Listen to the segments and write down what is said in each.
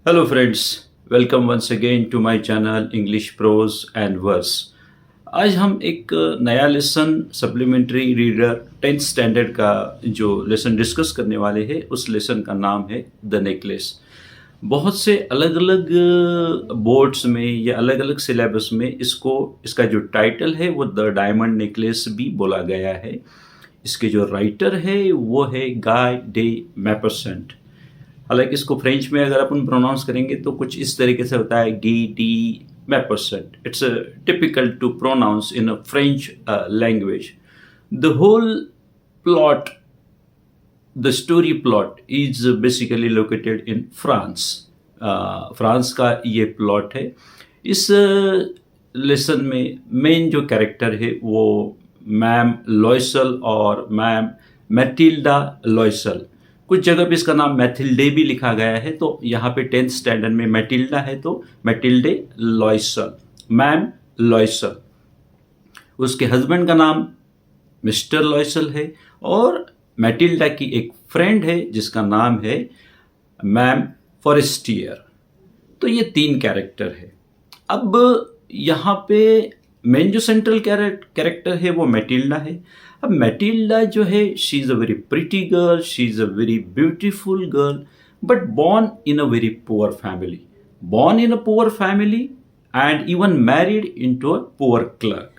Hello friends, welcome once again to my channel English Prose and Verse। आज हम एक नया lesson supplementary reader 10th standard का जो लेसन डिस्कस करने वाले हैं उस लेसन का नाम है द नेकलेस। बहुत से अलग अलग बोर्ड्स में या अलग अलग सिलेबस में इसका जो टाइटल है वो द डायमंड नेकलेस भी बोला गया है। इसके जो राइटर है वो है गाय डे मैपरसेंट। हालांकि इसको फ्रेंच में अगर अपन प्रोनाउंस करेंगे तो कुछ इस तरीके से होता है Guy de Maupassant. It's typical to pronounce in a French language. The whole plot, the story plot is basically located in France. France का ये प्लॉट है। इस लेसन में मेन जो कैरेक्टर है वो मैम लॉयसल और मैम मैटिल्डा लॉयसल। कुछ जगह पे इसका नाम मैथिल्डे भी लिखा गया है, तो यहाँ पे 10th स्टैंडर्ड में मैटिल्डा है तो मैटिल्डे लॉयसल, मैम लॉयसल। उसके हस्बैंड का नाम मिस्टर लॉयसल है और मैटिल्डा की एक फ्रेंड है जिसका नाम है मैम फॉरेस्टियर। तो ये 3 कैरेक्टर है। अब यहाँ पे मेन जो सेंट्रल कैरेक्टर है वो मैटिल्डा है। अब मैटिल्डा जो है she is a very pretty girl, she is a very beautiful girl, but born in a very poor family, born in a poor family and even married into a poor clerk.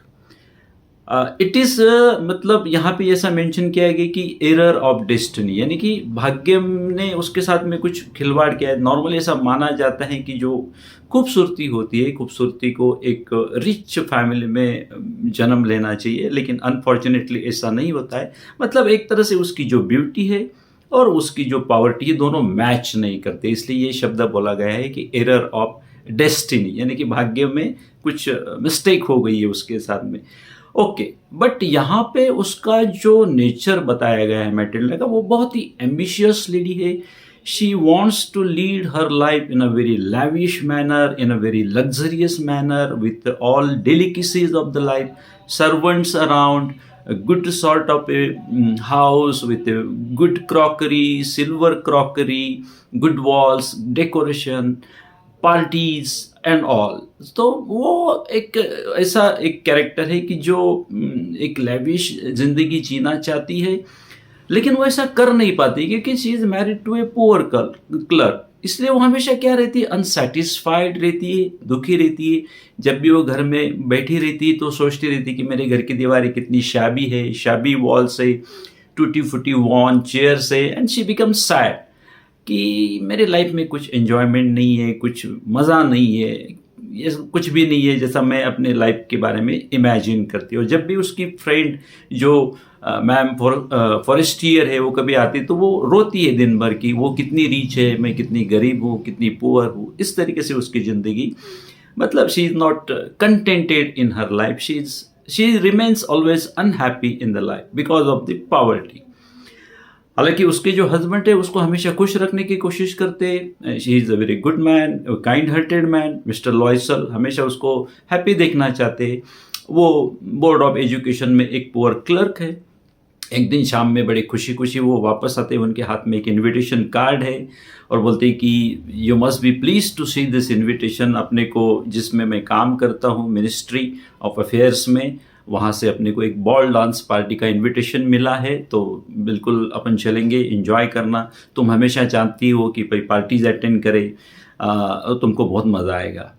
It is मतलब यहाँ पे ऐसा mention किया गया कि error of destiny, यानी कि भाग्य ने उसके साथ में कुछ खिलवाड़ किया है। नॉर्मली ऐसा माना जाता है कि जो खूबसूरती होती है, खूबसूरती को एक रिच फैमिली में जन्म लेना चाहिए, लेकिन अनफॉर्चुनेटली ऐसा नहीं होता है। मतलब एक तरह से उसकी जो ब्यूटी है और उसकी जो पावर्टी है दोनों मैच नहीं करते, इसलिए ये शब्द बोला गया है कि एरर ऑफ डेस्टिनी, यानी कि भाग्य में कुछ मिस्टेक हो गई है उसके साथ में। ओके, बट यहाँ पे उसका जो नेचर बताया गया है मैटिल्डा का, वो बहुत ही एम्बिशियस लेडी है। She wants to lead her life in a very lavish manner, in a very luxurious manner, with all delicacies of the life, servants around, a good sort of a house with a good crockery, silver crockery, good walls, decoration, parties and all. तो वो एक ऐसा एक character है कि जो एक lavish जिंदगी जीना चाहती है, लेकिन वो ऐसा कर नहीं पाती क्योंकि she is married to a poor clerk. इसलिए वो हमेशा क्या रहती है, अनसेटिस्फाइड रहती है, दुखी रहती है। जब भी वो घर में बैठी रहती है तो सोचती रहती है कि मेरे घर की दीवारें कितनी शाबी है, शाबी वॉल्स है, टूटी फूटी वॉन चेयर्स है, एंड शी बिकम सैड कि मेरे लाइफ में कुछ एन्जॉयमेंट नहीं है, कुछ मज़ा नहीं है, ये कुछ भी नहीं है जैसा मैं अपने लाइफ के बारे में इमेजिन करती हूँ। जब भी उसकी फ्रेंड जो मैम फॉरेस्टियर है वो कभी आती तो वो रोती है दिन भर की वो कितनी रीच है, मैं कितनी गरीब हूँ, कितनी पुअर हूँ। इस तरीके से उसकी ज़िंदगी, मतलब she is not contented in her life, she remains always unhappy in the life because of the poverty. हालांकि उसके जो हस्बैंड है उसको हमेशा खुश रखने की कोशिश करते। She is a very good man, kind hearted man. Mister Loisel हमेशा उसको हैप्पी देखना चाहते। वो बोर्ड ऑफ एजुकेशन में एक पुअर क्लर्क है। एक दिन शाम में बड़े खुशी खुशी वो वापस आते हैं, उनके हाथ में एक इनविटेशन कार्ड है और बोलते हैं कि you must be please to see this invitation. अपने को जिसमें मैं काम करता हूँ मिनिस्ट्री ऑफ अफेयर्स में, वहाँ से अपने को एक बॉल डांस पार्टी का इनविटेशन मिला है, तो बिल्कुल अपन चलेंगे, एंजॉय करना। तुम हमेशा चाहती हो कि भाई पार्टीज अटेंड करे, तुमको बहुत मज़ा आएगा।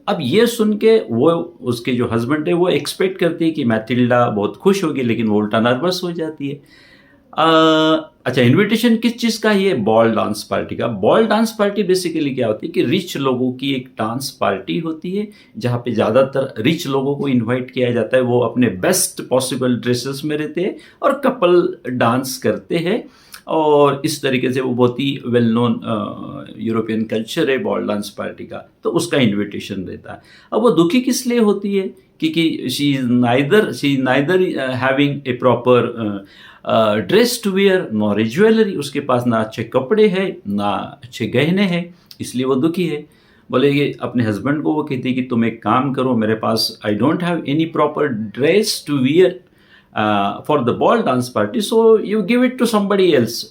अब ये सुन के वो उसके जो हस्बैंड है वो एक्सपेक्ट करती है कि मैथिल्डा बहुत खुश होगी, लेकिन वो उल्टा नर्वस हो जाती है। अच्छा, इनविटेशन किस चीज़ का? ये बॉल डांस पार्टी का। बॉल डांस पार्टी बेसिकली क्या होती है कि रिच लोगों की एक डांस पार्टी होती है जहाँ पे ज़्यादातर रिच लोगों को इनवाइट किया जाता है। वो अपने बेस्ट पॉसिबल ड्रेसेस में रहते हैं और कपल डांस करते हैं, और इस तरीके से वो बहुत ही वेल नोन यूरोपियन कल्चर है बॉल डांस पार्टी का, तो उसका इनविटेशन रहता है। अब वो दुखी किस लिए होती है? क्योंकि she is neither having a proper dress to wear nor a jewellery. उसके पास ना अच्छे कपड़े हैं ना अच्छे गहने हैं, इसलिए वो दुखी है। बोले कि अपने हस्बैंड को वो कहती है कि तुम एक काम करो, मेरे पास I don't have any proper dress to wear for the ball dance party, so you give it to somebody else.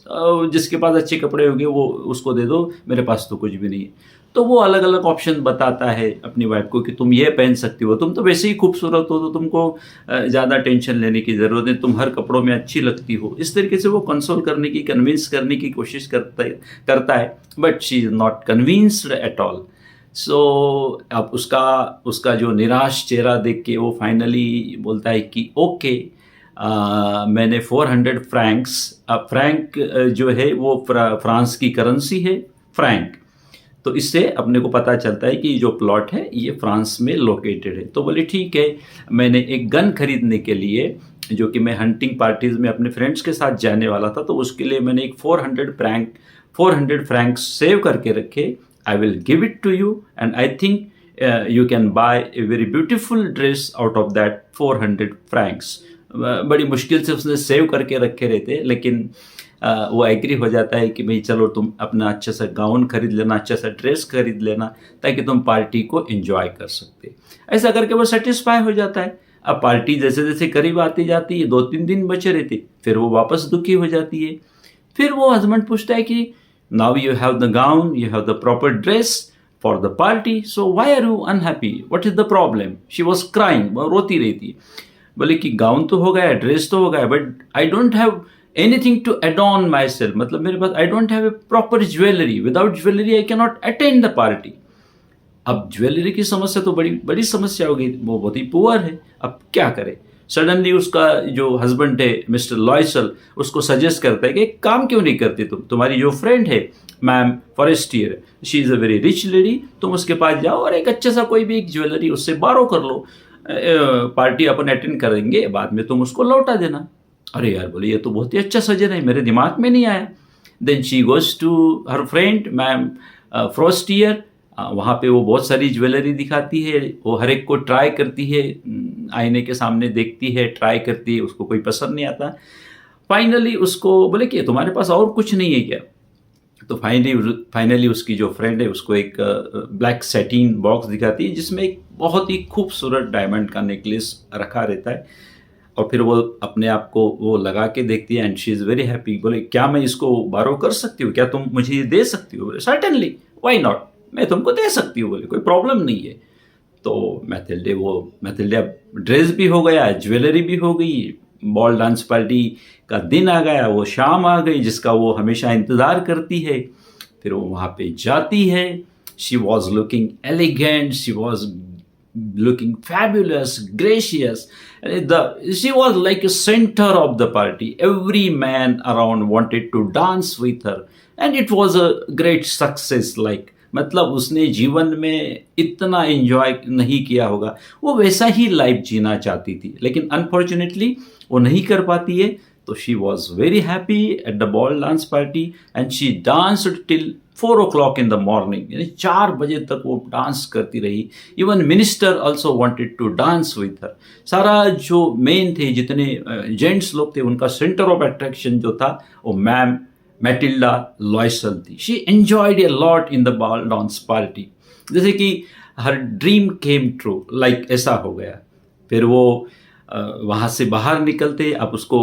जिसके पास अच्छे कपड़े होंगे वो उसको दे दो, मेरे पास तो कुछ भी नहीं है। तो वो अलग अलग ऑप्शन बताता है अपनी वाइफ को कि तुम ये पहन सकती हो, तुम तो वैसे ही खूबसूरत हो, तो तुमको ज़्यादा टेंशन लेने की ज़रूरत नहीं, तुम हर कपड़ों में अच्छी लगती हो। इस तरीके से वो कंसोल करने की, कन्विंस करने की कोशिश करता है, but she is not convinced at all. So अब उसका उसका जो निराश चेहरा देख के वो फाइनली बोलता है कि ओके, मैंने 400 फ्रैंक्स, फ्रैंक जो है वो फ्रांस की करेंसी है, फ्रैंक। तो इससे अपने को पता चलता है कि जो प्लॉट है ये फ्रांस में लोकेटेड है। तो बोले ठीक है, मैंने एक गन खरीदने के लिए, जो कि मैं हंटिंग पार्टीज में अपने फ्रेंड्स के साथ जाने वाला था, तो उसके लिए मैंने एक 400 फ्रैंक सेव करके रखे। I will give it to you and I think you can buy a very beautiful dress out of that 400 francs. बड़ी मुश्किल से उसने सेव करके रखे रहते, लेकिन वो एग्री हो जाता है कि भाई चलो तुम अपना अच्छा सा गाउन खरीद लेना, अच्छा सा ड्रेस खरीद लेना, ताकि तुम पार्टी को एंजॉय कर सकते। ऐसा करके वो सेटिस्फाई हो जाता है। अब पार्टी जैसे जैसे करीब आती जाती है, 2-3 दिन बचे रहते, फिर वो वापस दुखी हो जाती है। फिर वो हस्बैंड पूछता है कि now you have the gown, you have the proper dress for the party, so why are you unhappy, what is the problem? She was crying, वो रोती रहती है। बोले कि गाउन तो हो गया, ड्रेस तो हो गया, but I don't have anything to adorn myself, मतलब मेरे पास I don't have a proper jewellery, without jewellery I cannot attend the party. अब ज्वेलरी की समस्या तो बड़ी बड़ी समस्या हो गई, वो बहुत ही पुअर है, अब क्या करे। सडनली उसका जो हस्बैंड है मिस्टर लॉयसल, उसको सजेस्ट करता है कि एक काम क्यों नहीं करती तुम, तुम्हारी जो फ्रेंड है ma'am Forestier, she is a very rich lady, तुम उसके पास जाओ और एक अच्छा सा कोई भी एक ज्वेलरी उससे बारो कर लो, पार्टी अपन अटेंड करेंगे, बाद में तुम उसको लौटा देना। अरे यार, बोले ये तो बहुत ही अच्छा सजेशन है, मेरे दिमाग में नहीं आया। Then she goes to her friend मैम फ्रॉस्टियर, वहाँ पे वो बहुत सारी ज्वेलरी दिखाती है, वो हर एक को ट्राई करती है, आईने के सामने देखती है, ट्राई करती है, उसको कोई पसंद नहीं आता। फाइनली उसको बोले कि तुम्हारे पास और कुछ नहीं है क्या? तो फाइनली उसकी जो फ्रेंड है उसको एक ब्लैक सैटिन बॉक्स दिखाती है, जिसमें एक बहुत ही खूबसूरत डायमंड का नेकलेस रखा रहता है। और फिर वो अपने आप को वो लगा के देखती है and she is very happy. बोले क्या मैं इसको बारो कर सकती हूँ, क्या तुम मुझे ये दे सकती हो? बोले सर्टेनली, व्हाई नॉट, मैं तुमको दे सकती हूँ, बोले कोई प्रॉब्लम नहीं है। तो मैथिल्डे ड्रेस भी हो गया, ज्वेलरी भी हो गई, बॉल डांस पार्टी का दिन आ गया, वो शाम आ गई जिसका वो हमेशा इंतज़ार करती है। फिर वो वहाँ पे जाती है। She was looking elegant, she was looking fabulous, gracious. She was like a center of the party. Every man around wanted to dance with her, and it was a great success. Like मतलब उसने जीवन में इतना enjoy नहीं किया होगा, वो वैसा ही लाइफ जीना चाहती थी, लेकिन अनफॉर्चुनेटली वो नहीं कर पाती है। तो she was very happy at the ball dance party and she danced till 4 o'clock in the morning, यानी 4 बजे तक वो डांस करती रही। Even minister also wanted to dance with her. सारा जो मेन थे, जितने जेंट्स लोग थे, उनका सेंटर ऑफ अट्रैक्शन जो था वो मैम मैटिल्डा लॉयसल थी। She enjoyed a lot in the ball dance party, जैसे कि हर ड्रीम केम ट्रू, लाइक ऐसा हो गया। फिर वो वहाँ से बाहर निकलते। अब उसको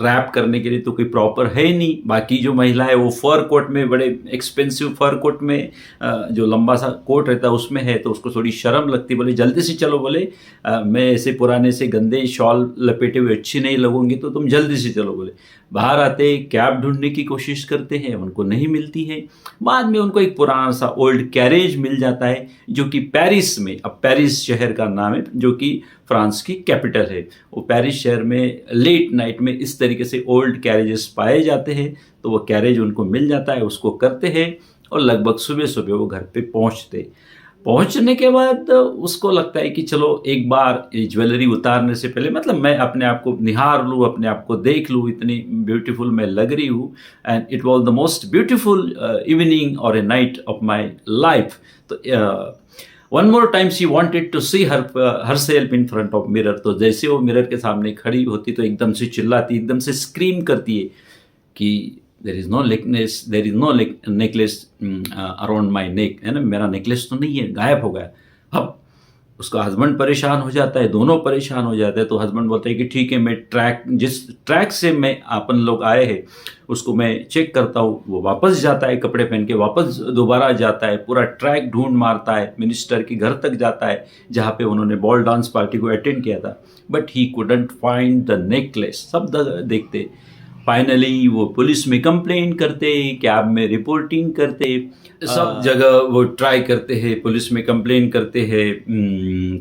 रैप करने के लिए तो कोई प्रॉपर है नहीं। बाकी जो महिला है वो फर कोट में, बड़े एक्सपेंसिव फर कोट में, जो लंबा सा कोट रहता है उसमें है, तो उसको थोड़ी शर्म लगती। बोले जल्दी से चलो, बोले मैं ऐसे पुराने से गंदे शॉल लपेटे हुए अच्छी नहीं लगूंगी, तो तुम जल्दी से चलो। बोले बाहर आते कैब ढूंढने की कोशिश करते हैं, उनको नहीं मिलती है। बाद में उनको एक पुराना सा ओल्ड कैरेज मिल जाता है, जो कि पेरिस में, अब पेरिस शहर का नाम है जो कि फ्रांस की कैपिटल है, वो पेरिस शहर में लेट नाइट में इस तरीके से ओल्ड कैरेजेस पाए जाते हैं। तो वो कैरेज उनको मिल जाता है, उसको करते हैं और लगभग सुबह सुबह वो घर पे पहुंचने के बाद उसको लगता है कि चलो एक बार ये ज्वेलरी उतारने से पहले, मतलब मैं अपने आप को निहार लूँ, अपने आप को देख लूँ, इतनी ब्यूटीफुल मैं लग रही हूँ। And it was the most beautiful evening और a night of my life. तो one more time she wanted to see herself in front of mirror. तो जैसे वो मिरर के सामने खड़ी होती तो एकदम से चिल्लाती, एकदम से स्क्रीम करती है कि there is no necklace around my neck, है ना, मेरा नेकलेस तो नहीं है, गायब हो गया। अब उसका हस्बैंड परेशान हो जाता है, दोनों परेशान हो जाते हैं। तो हस्बैंड बोलते हैं कि ठीक है, मैं जिस ट्रैक से मैं अपन लोग आए हैं उसको मैं चेक करता हूँ। वो वापस जाता है, कपड़े पहन के वापस दोबारा जाता है, पूरा ट्रैक ढूंढ मारता है, मिनिस्टर के घर तक जाता है जहाँ पे उन्होंने बॉल डांस पार्टी को अटेंड किया था। But he couldn't find the necklace. सब देखते, फाइनली वो पुलिस में कंप्लेन करते, कैब में रिपोर्टिंग करते, सब जगह वो ट्राई करते हैं, पुलिस में कंप्लेन करते हैं,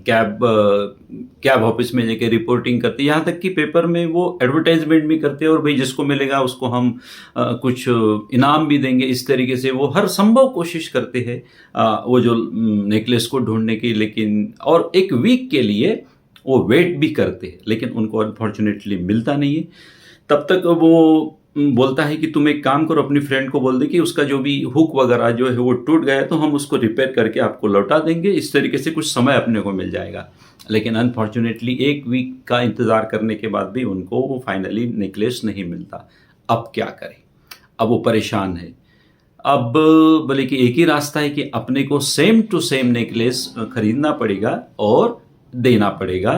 कैब ऑफिस में जाके रिपोर्टिंग करते, यहाँ तक कि पेपर में वो एडवर्टाइजमेंट भी करते हैं और भाई जिसको मिलेगा उसको हम कुछ इनाम भी देंगे। इस तरीके से वो हर संभव कोशिश करते हैं वो जो नेकलेस को ढूंढने की। लेकिन और एक वीक के लिए वो वेट भी करते हैं, लेकिन उनको अनफॉर्चुनेटली मिलता नहीं है। तब तक वो बोलता है कि तुम एक काम करो, अपनी फ्रेंड को बोल दे कि उसका जो भी हुक वगैरह जो है वो टूट गया है तो हम उसको रिपेयर करके आपको लौटा देंगे, इस तरीके से कुछ समय अपने को मिल जाएगा। लेकिन अनफॉर्चुनेटली एक वीक का इंतज़ार करने के बाद भी उनको वो फाइनली नेकलेस नहीं मिलता। अब क्या करें? अब वो परेशान है। अब बोले कि एक ही रास्ता है कि अपने को सेम टू सेम नेकलेस खरीदना पड़ेगा और देना पड़ेगा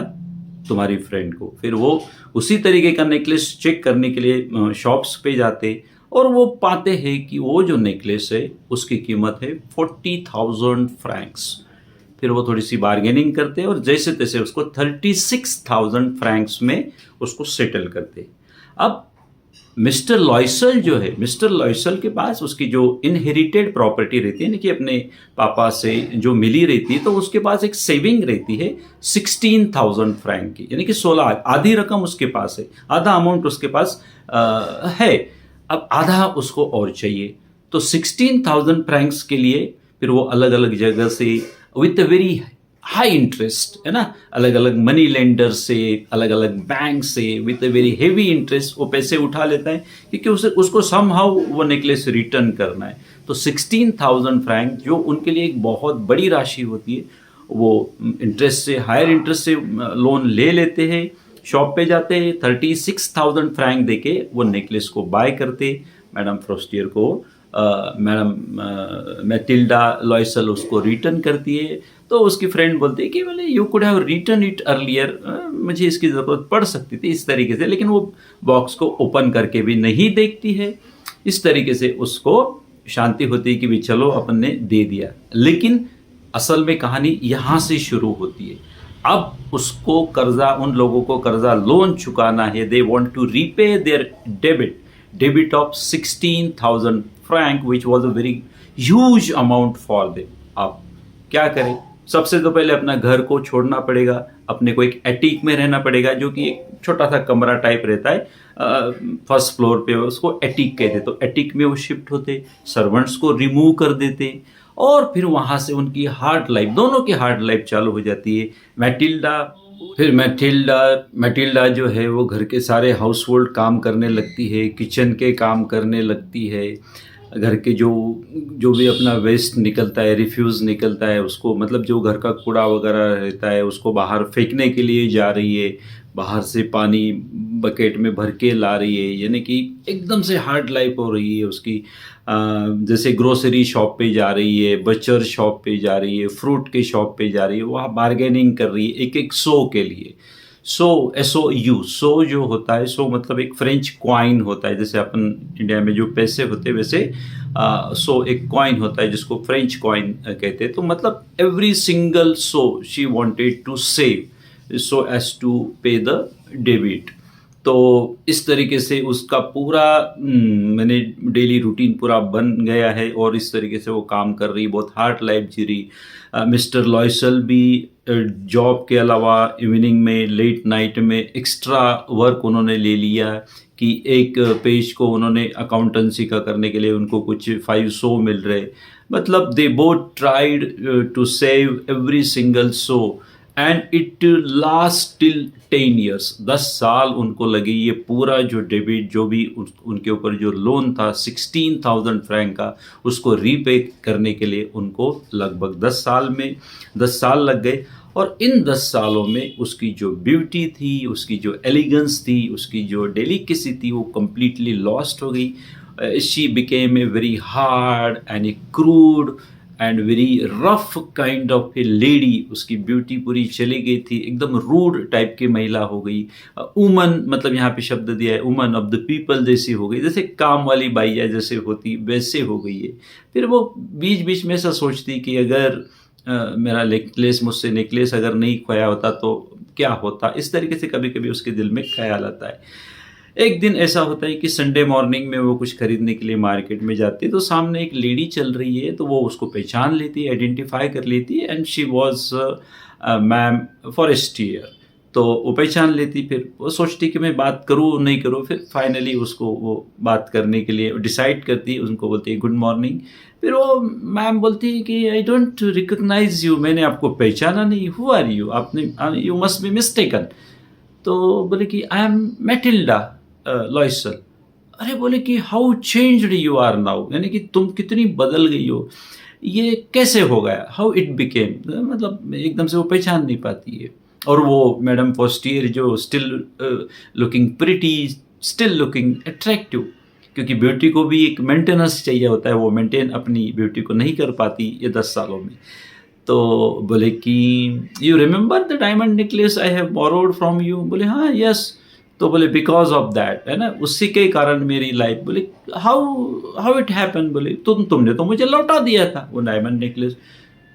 तुम्हारी फ्रेंड को। फिर वो उसी तरीके का नेकलेस चेक करने के लिए शॉप्स पे जाते और वो पाते हैं कि वो जो नेकलेस है उसकी कीमत है 40,000 फ्रैंक्स। फिर वो थोड़ी सी बार्गेनिंग करते और जैसे तैसे उसको 36,000 फ्रैंक्स में उसको सेटल करते। अब मिस्टर लॉयसल जो है, मिस्टर लॉयसल के पास उसकी जो इनहेरिटेड प्रॉपर्टी रहती है ना, कि अपने पापा से जो मिली रहती है, तो उसके पास एक सेविंग रहती है 16,000 फ्रैंक की, यानी कि 16, आधी रकम उसके पास है, आधा अमाउंट उसके पास है। अब आधा उसको और चाहिए, तो 16,000 फ्रैंक्स के लिए फिर वो अलग अलग जगह से विथ वेरी हाई इंटरेस्ट, है ना, अलग अलग मनी लेंडर से, अलग अलग बैंक से with a very heavy interest वो पैसे उठा लेता है, क्योंकि उसको समहाउ वो नेकलेस रिटर्न करना है। तो 16,000 फ्रैंक जो उनके लिए एक बहुत बड़ी राशि होती है, वो इंटरेस्ट से, हायर इंटरेस्ट से लोन ले लेते हैं, शॉप पे जाते हैं, 36,000 फ्रैंक देके वो नेकलेस को बाय करते। मैडम फ्रोस्टियर को मैडम मैटिल्डा लॉयसल उसको रिटर्न करती है। तो उसकी फ्रेंड बोलती है कि बोले you could have return it earlier, मुझे इसकी ज़रूरत पड़ सकती थी, इस तरीके से। लेकिन वो बॉक्स को ओपन करके भी नहीं देखती है। इस तरीके से उसको शांति होती है कि भी चलो अपन ने दे दिया। लेकिन असल में कहानी यहाँ से शुरू होती है। अब उसको कर्जा, उन लोगों को कर्जा लोन चुकाना है। They want to repay their debit of 16,000 franc which was a very huge amount for them. अब क्या करें? सबसे तो पहले अपना घर को छोड़ना पड़ेगा, अपने को एक एटीक में रहना पड़ेगा, जो कि एक छोटा सा कमरा टाइप रहता है, फर्स्ट फ्लोर पे उसको एटीक कहते। तो एटीक में वो शिफ्ट होते, सर्वेंट्स को रिमूव कर देते और फिर वहाँ से उनकी हार्ड लाइफ, दोनों की हार्ड लाइफ चालू हो जाती है। मैटिल्डा जो है वो घर के सारे हाउस होल्ड काम करने लगती है, किचन के काम करने लगती है, घर के जो भी अपना वेस्ट निकलता है, रिफ्यूज़ निकलता है, उसको मतलब जो घर का कूड़ा वगैरह रहता है उसको बाहर फेंकने के लिए जा रही है, बाहर से पानी बकेट में भर के ला रही है। यानी कि एकदम से हार्ड लाइफ हो रही है उसकी। जैसे ग्रोसरी शॉप पे जा रही है, बचर शॉप पे जा रही है, फ्रूट के शॉप पे जा रही है, वहाँ बार्गेनिंग कर रही है एक एक सो के लिए। SOU, सो जो होता है, सो मतलब एक फ्रेंच क्वाइन होता है, जैसे अपन इंडिया में जो पैसे होते हैं वैसे सो एक क्वाइन होता है जिसको फ्रेंच क्वाइन कहते हैं। तो मतलब every single so she wanted to save so as to pay the debit. तो इस तरीके से उसका पूरा मैंने डेली रूटीन पूरा बन गया है और इस तरीके से वो काम कर रही, बहुत हार्ड लाइफ जी रही। मिस्टर लॉयसल भी जॉब के अलावा इवनिंग में, लेट नाइट में एक्स्ट्रा वर्क उन्होंने ले लिया कि एक पेज को उन्होंने अकाउंटेंसी का करने के लिए उनको कुछ 500 मिल रहे। मतलब they both tried to save every single sou and it last till 10 years। 10 साल उनको लगी ये पूरा जो डेबिट, जो भी उनके ऊपर जो लोन था 16,000 फ्रैंक का, उसको रीपे करने के लिए उनको लगभग 10 साल लग गए। और इन 10 सालों में उसकी जो ब्यूटी थी, उसकी जो एलिगेंस थी, उसकी जो डेलिकेसी थी, वो कम्प्लीटली लॉस्ट हो गई। She became a very hard and A crude and very rough kind of A lady, उसकी ब्यूटी पूरी चली गई थी, एकदम रूड टाइप की महिला हो गई। वुमन मतलब यहाँ पे शब्द दिया है, वुमन ऑफ द पीपल जैसी हो गई, जैसे काम वाली बाइया जैसे होती वैसे हो गई है। फिर वो बीच बीच में ऐसा सोचती कि अगर मेरा नेकलेस, मुझसे नेकलेस अगर नहीं खोया होता तो क्या होता, इस तरीके से कभी कभी उसके दिल में ख्याल आता है। एक दिन ऐसा होता है कि संडे मॉर्निंग में वो कुछ खरीदने के लिए मार्केट में जाती है, तो सामने एक लेडी चल रही है, तो वो उसको पहचान लेती है, आइडेंटिफाई कर लेती है, and she was ma'am Forestier. तो वो पहचान लेती, फिर वो सोचती कि मैं बात करूँ नहीं करूँ, फिर फाइनली उसको वो बात करने के लिए डिसाइड करती है, उनको बोलती है गुड मॉर्निंग। फिर वो मैम बोलती है कि आई डोंट रिकग्नाइज यू, मैंने आपको पहचाना नहीं, हु आर यू, आपने, यू मस्ट बी मिस्टेकन। तो बोले कि आई एम मैटिल्डा लॉयसल। अरे बोले कि how changed you are now, यानी कि तुम कितनी बदल गई हो, ये कैसे हो गया, हाउ इट बिकेम, मतलब एकदम से वो पहचान नहीं पाती है। और वो मैडम फोस्टियर जो still looking pretty, still looking attractive, क्योंकि ब्यूटी को भी एक मेंटेनेंस चाहिए होता है, वो मेंटेन अपनी ब्यूटी को नहीं कर पाती ये 10 सालों में। तो बोले कि you remember the diamond necklace I have borrowed from you, बोले हाँ यस। तो बोले बिकॉज ऑफ दैट, है ना, उसी के कारण मेरी लाइफ। बोले हाउ हाउ इट हैपन, बोले तुमने तो मुझे लौटा दिया था वो डायमंड नेकलेस।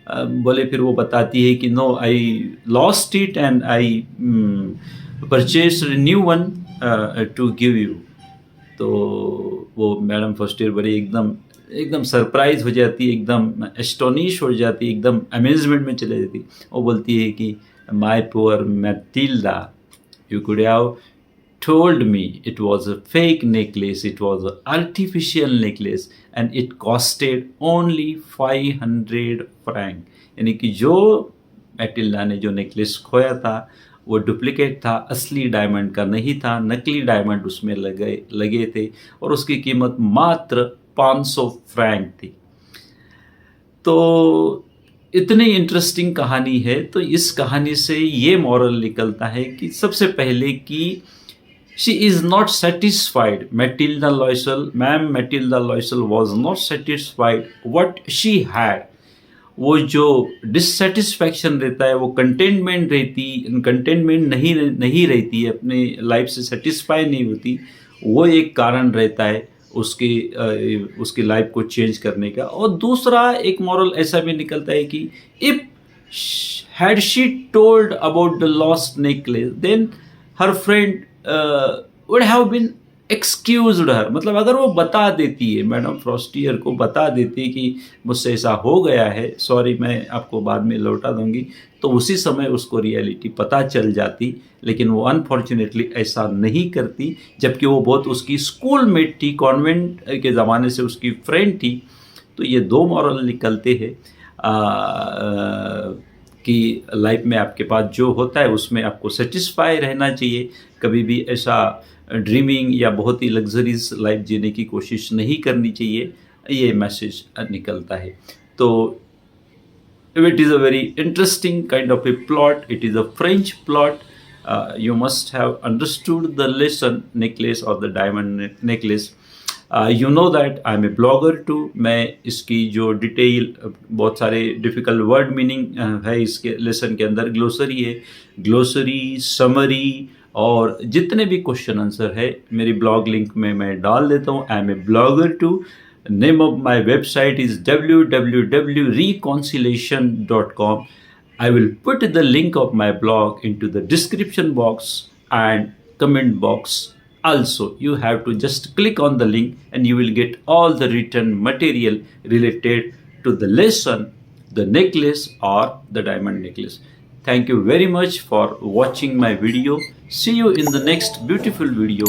बोले फिर वो बताती है कि no, I lost it and I purchase new one to give you. तो वो मैडम फर्स्ट ईयर बड़ी एकदम एकदम सरप्राइज हो जाती है, एकदम एस्टोनिश हो जाती है, एकदम अमेजमेंट में चले जाती। वो बोलती है कि माई poor Matilda, you could have told me it was a fake necklace, it was an artificial necklace and it costed only 500 franc। यानी कि जो मैटिल्डा ने जो नेकलेस खोया था वो डुप्लीकेट था, असली डायमंड का नहीं था, नकली डायमंड उसमें लगे थे और उसकी कीमत मात्र 500 फ्रैंक थी। तो इतनी इंटरेस्टिंग कहानी है। तो इस कहानी से ये मॉरल निकलता है कि सबसे पहले कि she is not satisfied, Matilda Loisel, ma'am Matilda Loisel was not satisfied what she had। वो जो डिससेटिस्फैक्शन रहता है, वो कंटेनमेंट नहीं रहती है, अपने लाइफ से सेटिस्फाई नहीं होती, वो एक कारण रहता है उसकी लाइफ को चेंज करने का। और दूसरा एक मॉरल ऐसा भी निकलता है कि if had she told about the lost necklace then her friend would have been excused her। मतलब अगर वो बता देती है, मैडम फ्रॉस्टियर को बता देती है कि मुझसे ऐसा हो गया है, सॉरी मैं आपको बाद में लौटा दूंगी, तो उसी समय उसको रियलिटी पता चल जाती। लेकिन वो अनफॉर्चुनेटली ऐसा नहीं करती, जबकि वो बहुत उसकी स्कूल मेट थी, कॉन्वेंट के ज़माने से उसकी फ्रेंड थी। तो ये दो मॉरल निकलते हैं कि लाइफ में आपके पास जो होता है उसमें आपको सेटिस्फाई रहना चाहिए, कभी भी ऐसा ड्रीमिंग या बहुत ही लग्जरीज लाइफ जीने की कोशिश नहीं करनी चाहिए, ये मैसेज निकलता है। तो it is a very interesting kind of a plot, it is a French plot. You must have understood the lesson necklace और the diamond necklace. You know that I am a blogger too. मैं इसकी जो detail, बहुत सारे difficult word meaning है इसके lesson के अंदर, ग्लोसरी है, ग्लोसरी समरी और जितने भी क्वेश्चन आंसर है मेरी ब्लॉग लिंक में मैं डाल देता हूँ। I am a blogger too. Name of my website is www.reconciliation.com। I will put the link of my blog into the description box and comment box. Also, you have to just click on the link and you will get all the written material related to the lesson, the necklace or the diamond necklace. Thank you very much for watching my video. See you in the next beautiful video.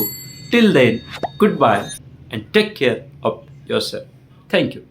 Till then, goodbye and take care of yourself. Thank you.